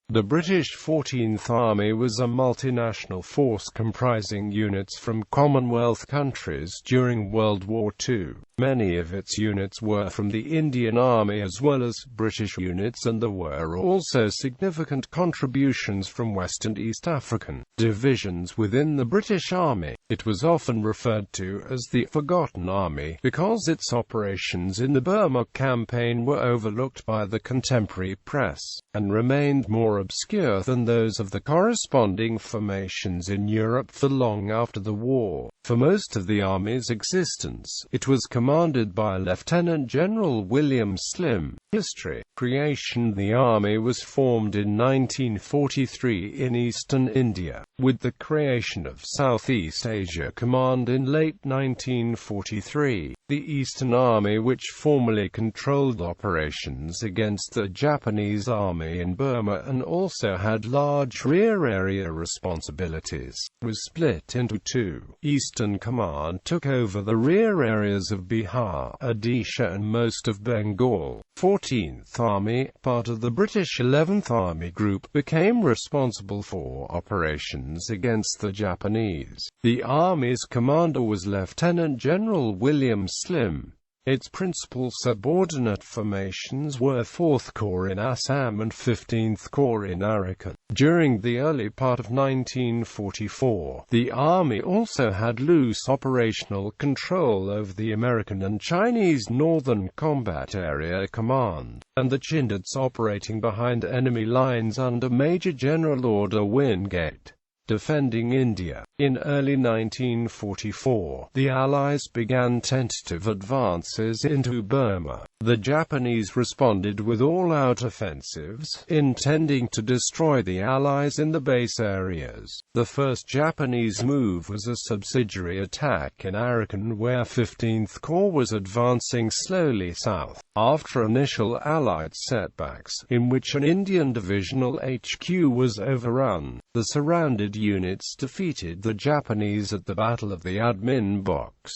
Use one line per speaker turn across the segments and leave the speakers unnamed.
The British 14th Army was a multinational force comprising units from Commonwealth countries during World War II. Many of its units were from the Indian Army as well as British units, and there were also significant contributions from West and East African divisions within the British Army. It was often referred to as the Forgotten Army because its operations in the Burma Campaign were overlooked by the contemporary press, and remained more obscure than those of the corresponding formations in Europe for long after the war. For most of the Army's existence, it was commanded by Lieutenant General William Slim. History. Creation. The Army was formed in 1943 in eastern India, with the creation of Southeast Asia Command in late 1943. The Eastern Army, which formerly controlled operations against the Japanese Army in Burma and also had large rear area responsibilities, was split into two. Eastern Command took over the rear areas of Bihar, Odisha and most of Bengal. 14th Army, part of the British 11th Army Group, became responsible for operations against the Japanese. The Army's commander was Lieutenant General William Slim. Its principal subordinate formations were 4th Corps in Assam and 15th Corps in Arakan. During the early part of 1944, the Army also had loose operational control over the American and Chinese Northern Combat Area Command, and the Chindits operating behind enemy lines under Major General Order Wingate, defending India. In early 1944, the Allies began tentative advances into Burma. The Japanese responded with all-out offensives, intending to destroy the Allies in the base areas. The first Japanese move was a subsidiary attack in Arakan, where 15th Corps was advancing slowly south. After initial Allied setbacks, in which an Indian divisional HQ was overrun, the surrounded units defeated the Japanese at the Battle of the Admin Box.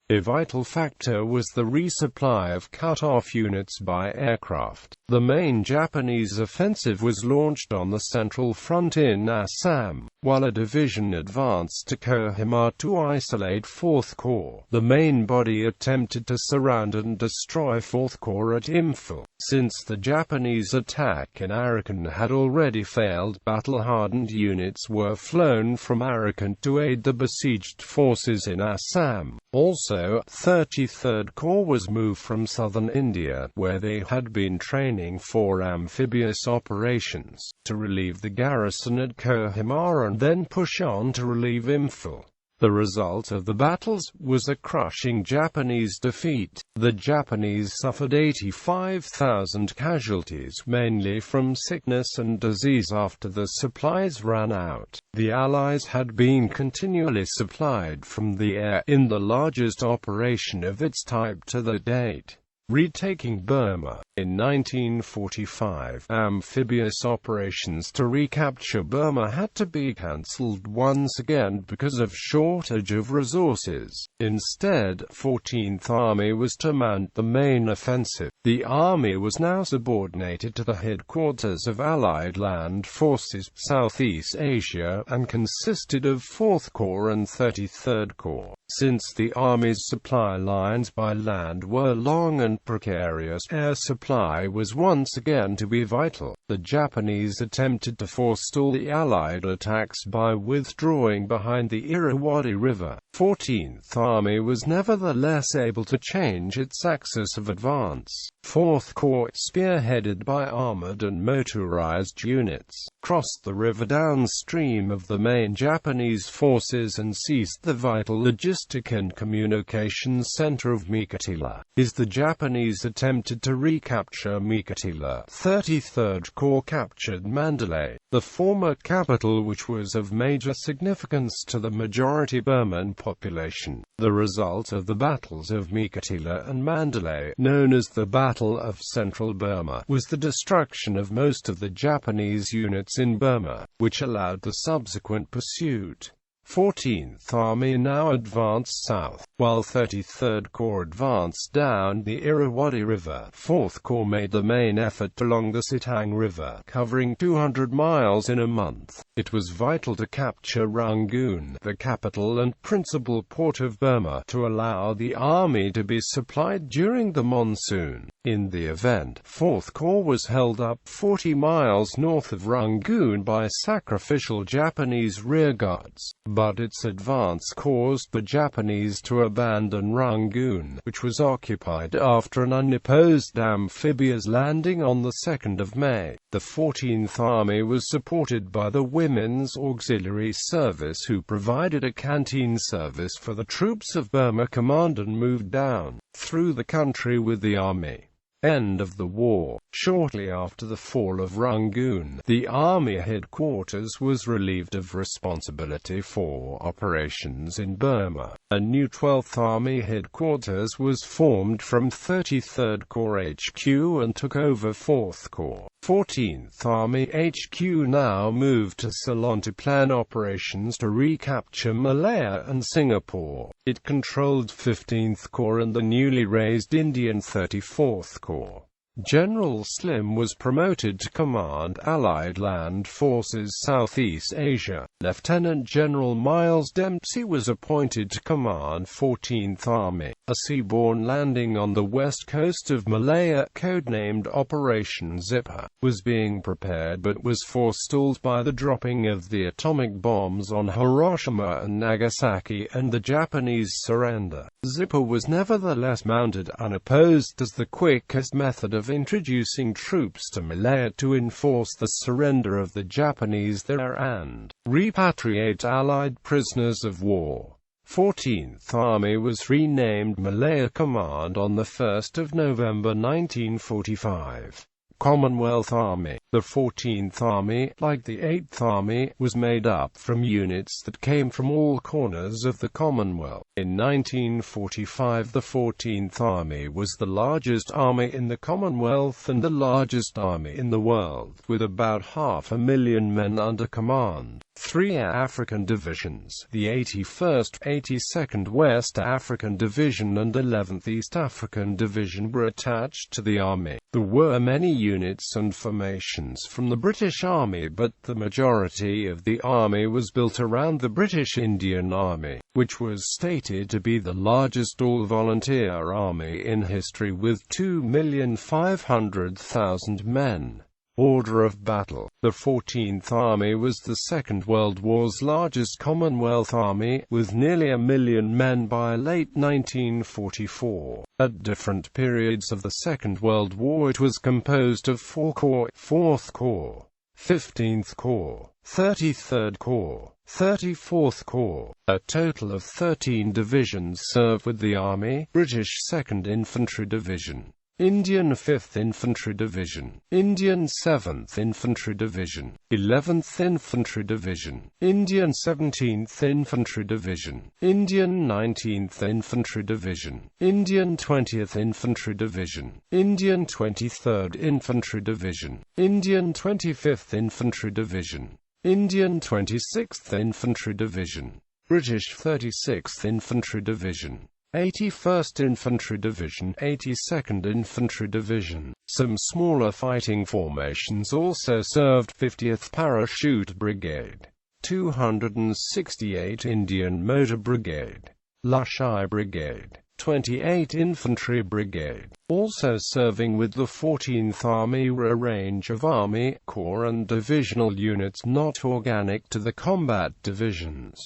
A vital factor was the resupply of cut-off units by aircraft. The main Japanese offensive was launched on the Central Front in Assam, while a division advanced to Kohima to isolate 4th Corps. The main body attempted to surround and destroy 4th Corps at Imphal. Since the Japanese attack in Arakan had already failed, battle-hardened units were flown from Arakan to aid the besieged forces in Assam. Also, 33rd Corps was moved from southern India, where they had been training for amphibious operations, to relieve the garrison at Kohima and then push on to relieve Imphal. The result of the battles was a crushing Japanese defeat. The Japanese suffered 85,000 casualties, mainly from sickness and disease after the supplies ran out. The Allies had been continually supplied from the air, in the largest operation of its type to the date. Retaking Burma. In 1945, amphibious operations to recapture Burma had to be cancelled once again because of shortage of resources. Instead, 14th Army was to mount the main offensive. The Army was now subordinated to the headquarters of Allied Land Forces, Southeast Asia, and consisted of 4th Corps and 33rd Corps. Since the Army's supply lines by land were long and precarious, air supply was once again to be vital. The Japanese attempted to forestall the Allied attacks by withdrawing behind the Irrawaddy River. 14th Army was nevertheless able to change its axis of advance. 4th Corps, spearheaded by armored and motorized units, crossed the river downstream of the main Japanese forces and seized the vital logistic and communications center of Mikatila. As the Japanese attempted to recapture Mikatila, 33rd Corps captured Mandalay, the former capital, which was of major significance to the majority Burman population. The result of the battles of Mikatila and Mandalay, known as the Battle of Central Burma, was the destruction of most of the Japanese units in Burma, which allowed the subsequent pursuit. 14th Army now advanced south, while 33rd Corps advanced down the Irrawaddy River. 4th Corps made the main effort along the Sitang River, covering 200 miles in a month. It was vital to capture Rangoon, the capital and principal port of Burma, to allow the army to be supplied during the monsoon. In the event, 4th Corps was held up 40 miles north of Rangoon by sacrificial Japanese rearguards, but its advance caused the Japanese to abandon Rangoon, which was occupied after an unopposed amphibious landing on the 2nd of May. The 14th Army was supported by the Women's Auxiliary Service, who provided a canteen service for the troops of Burma Command and moved down through the country with the army. End of the war. Shortly after the fall of Rangoon, the Army headquarters was relieved of responsibility for operations in Burma. A new 12th Army headquarters was formed from 33rd Corps HQ and took over 4th Corps. 14th Army HQ now moved to Ceylon to plan operations to recapture Malaya and Singapore. It controlled 15th Corps and the newly raised Indian 34th Corps. General Slim was promoted to command Allied Land Forces Southeast Asia. Lieutenant General Miles Dempsey was appointed to command 14th Army. A seaborne landing on the west coast of Malaya, codenamed Operation Zipper, was being prepared but was forestalled by the dropping of the atomic bombs on Hiroshima and Nagasaki and the Japanese surrender. Zipper was nevertheless mounted unopposed as the quickest method of introducing troops to Malaya to enforce the surrender of the Japanese there and repatriate Allied prisoners of war. 14th Army was renamed Malaya Command on 1 November 1945. Commonwealth Army. The 14th Army, like the 8th Army, was made up from units that came from all corners of the Commonwealth. In 1945, the 14th Army was the largest army in the Commonwealth and the largest army in the world, with about 500,000 men under command. 3 African divisions, the 81st, 82nd West African Division and 11th East African Division, were attached to the army. There were many units and formations from the British Army, but the majority of the army was built around the British Indian Army, which was stated to be the largest all-volunteer army in history with 2,500,000 men. Order of battle. The 14th Army was the Second World War's largest Commonwealth army, with nearly 1 million men by late 1944. At different periods of the Second World War it was composed of 4 Corps, 4th Corps, 15th Corps, 33rd Corps, 34th Corps. A total of 13 divisions served with the army: British 2nd Infantry Division, Indian 5th Infantry Division, Indian 7th Infantry Division, 11th Infantry Division, Indian 17th Infantry Division, Indian 19th Infantry Division, Indian 20th Infantry Division, Indian 23rd Infantry Division, Indian 25th Infantry Division, Indian 26th Infantry Division, British 36th Infantry Division, 81st Infantry Division, 82nd Infantry Division. Some smaller fighting formations also served: 50th Parachute Brigade, 268 Indian Motor Brigade, Lushai Brigade, 28 Infantry Brigade. Also serving with the 14th Army were a range of Army, Corps and Divisional units not organic to the combat divisions.